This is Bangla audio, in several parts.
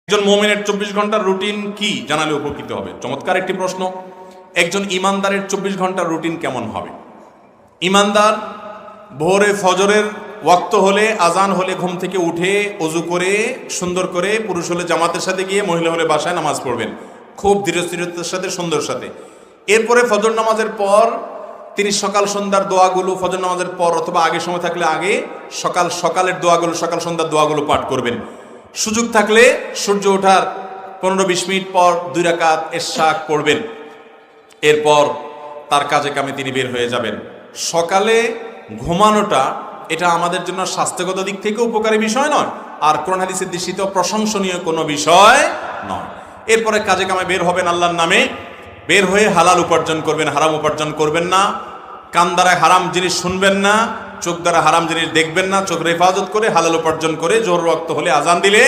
একজন মুমিনের 24 ঘন্টার রুটিন কি জানালে উপকৃত হবে? চমৎকার একটি প্রশ্ন। একজন ইমানদারের 24 ঘন্টার রুটিন কেমন হবে? ইমানদার ভোরে ফজরের ওয়াক্ত হলে, আজান হলে ঘুম থেকে উঠে ওযু করে সুন্দর করে, পুরুষ হলে জামাতের সাথে গিয়ে, মহিলা হলে বাসায় নামাজ পড়বেন খুব ধীরস্থিরতার সাথে, সুন্দর সাথে। এরপরে ফজর নামাজের পর তিনি সকাল সন্ধ্যার দোয়াগুলো ফজর নামাজের পর অথবা আগে সময় থাকলে আগে সকালের দোয়াগুলো, সকাল সন্ধ্যার দোয়াগুলো পাঠ করবেন। সুযোগ থাকলে সূর্য ওঠার 15-20 মিনিট পর 2 রাকাত ইশরাক পড়বেন। এরপর তার কাজে কামে তিনি বের হয়ে যাবেন। সকালে ঘুমানোটা এটা আমাদের জন্য স্বাস্থ্যগত দিক থেকে উপকারী বিষয় নয়, আর কোরআন হাদিসের দৃষ্টিতে প্রশংসনীয় কোনো বিষয় নয়। এরপরে কাজে কামে বের হবেন আল্লাহর নামে, বের হয়ে হালাল উপার্জন করবেন, হারাম উপার্জন করবেন না। কান দ্বারা হারাম জিনিস শুনবেন না, চোখ দ্বারা হারাম জিনিস দেখবেন না। চোখের হেফাজত করে হালাল উপার্জন করে জোহর ওয়াক্ত হলে আজান দিলে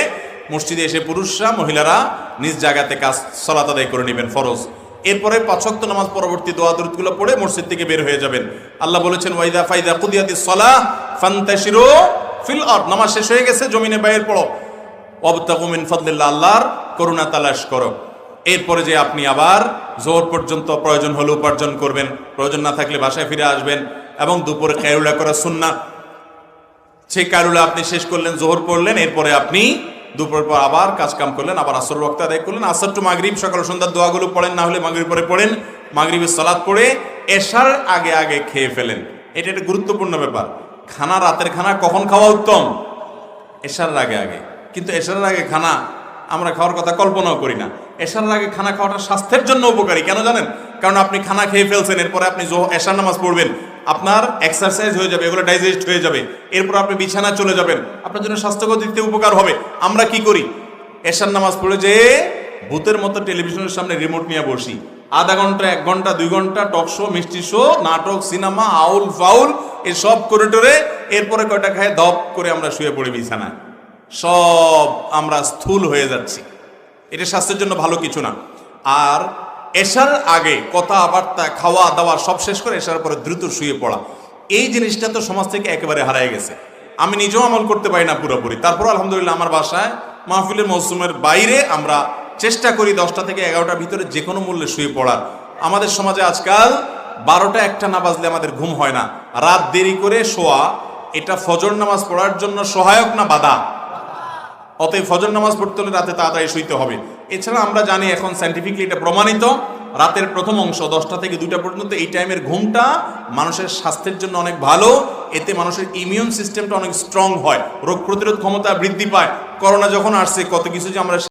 মসজিদে এসে পুরুষরা, মহিলারা নিজ জায়গাতে কাজ সালাত আদায় করে নেবেন ফরজ। এরপরে 5 ওয়াক্ত নামাজ পরবর্তী দোয়া দরুদগুলো পড়ে মসজিদ থেকে বের হয়ে যাবেন। আল্লাহ বলেছেন ওয়াইদা ফাইদা কুদিয়াতিস সালাহ ফান্তাশিরু ফিল আরদ, নামাজ শেষ হয়ে গেছে জমিনে বাইরে পড়ো, ওয়াবতাগু মিন ফাদলিল্লাহ, আল্লাহর করুণা তালাশ করো। এরপরে যে আপনি আবার জোহর পর্যন্ত প্রয়োজন হলে উপার্জন করবেন, প্রয়োজন না থাকলে বাসায় ফিরে আসবেন। এবং দুপুরে কায়রুলা করা সুন্নাত, সেই কায়রুলা আপনি শেষ করলেন, জোহর পড়লেন, এরপরে আপনি দুপুরের পর আবার কাজ কাম করলেন, আবার আসর ওয়াক্ত আদায় করলেন। আসর টু মাগরিব সকাল সন্ধ্যার দোয়াগুলো পড়েন, না হলে মাগরিব পরে পড়েন। মাগরিবের সালাত পড়ে এশার আগে আগে খেয়ে ফেলেন। এটা একটা গুরুত্বপূর্ণ ব্যাপার। খানা, রাতের খানা কখন খাওয়া উত্তম? এশার আগে আগে। কিন্তু এশার আগে খানা আমরা খাওয়ার কথা কল্পনাও করি না। এশার আগে খানা খাওয়াটা স্বাস্থ্যের জন্য উপকারী। কেন জানেন? কারণ আপনি খানা খেয়ে ফেলছেন, এরপরে আপনি এশার নামাজ পড়বেন, আপনার এক্সারসাইজ হয়ে যাবে, এগুলো ডাইজেস্ট হয়ে যাবে, এরপর আপনি বিছানা চলে যাবেন, আপনার জন্য স্বাস্থ্যগত দিক থেকে উপকার হবে। আমরা কি করি? এশার নামাজ পড়ে যে ভূতের মতো টেলিভিশনের সামনে রিমোট নিয়ে বসি, আধা ঘন্টা, 1 ঘন্টা, 2 ঘন্টা টক শো, মিষ্টি শো, নাটক, সিনেমা, আউল ফাউল এসব করে টোরে এরপরে কয়টা খায় দপ করে আমরা শুয়ে পড়ি বিছানায়। সব আমরা স্থূল হয়ে যাচ্ছি। এটা স্বাস্থ্যের জন্য ভালো কিছু না। আর এশার আগে কথাবার্তা, খাওয়া দাওয়া সব শেষ করে এশার পরে দ্রুত শুয়ে পড়া, এই জিনিসটা তো সমাজ থেকে একেবারে হারায় গেছে। আমি নিজেও আমল করতে পারি না পুরোপুরি, তারপর আলহামদুলিল্লাহ আমার বাসায় মাহফিলের মৌসুমের বাইরে আমরা চেষ্টা করি 10টা থেকে 11টার ভিতরে যে কোনো মূল্যে শুয়ে পড়ার। আমাদের সমাজে আজকাল 12টা 1টা না বাজলে আমাদের ঘুম হয় না। রাত দেরি করে শোয়া এটা ফজর নামাজ পড়ার জন্য সহায়ক না বাধা? অতএব ফজর নামাজ পড়তে হলে রাতে তাড়াতাড়ি শুইতে হবে। এছাড়া আমরা জানি এখন সায়েন্টিফিকলি এটা প্রমাণিত, রাতের প্রথম অংশ 10টা থেকে 2টা পর্যন্ত এই টাইমের ঘুমটা মানুষের স্বাস্থ্যের জন্য অনেক ভালো। এতে মানুষের ইমিউন সিস্টেমটা অনেক স্ট্রং হয়, রোগ প্রতিরোধ ক্ষমতা বৃদ্ধি পায়। করোনা যখন আসছে কত কিছু যে আমরা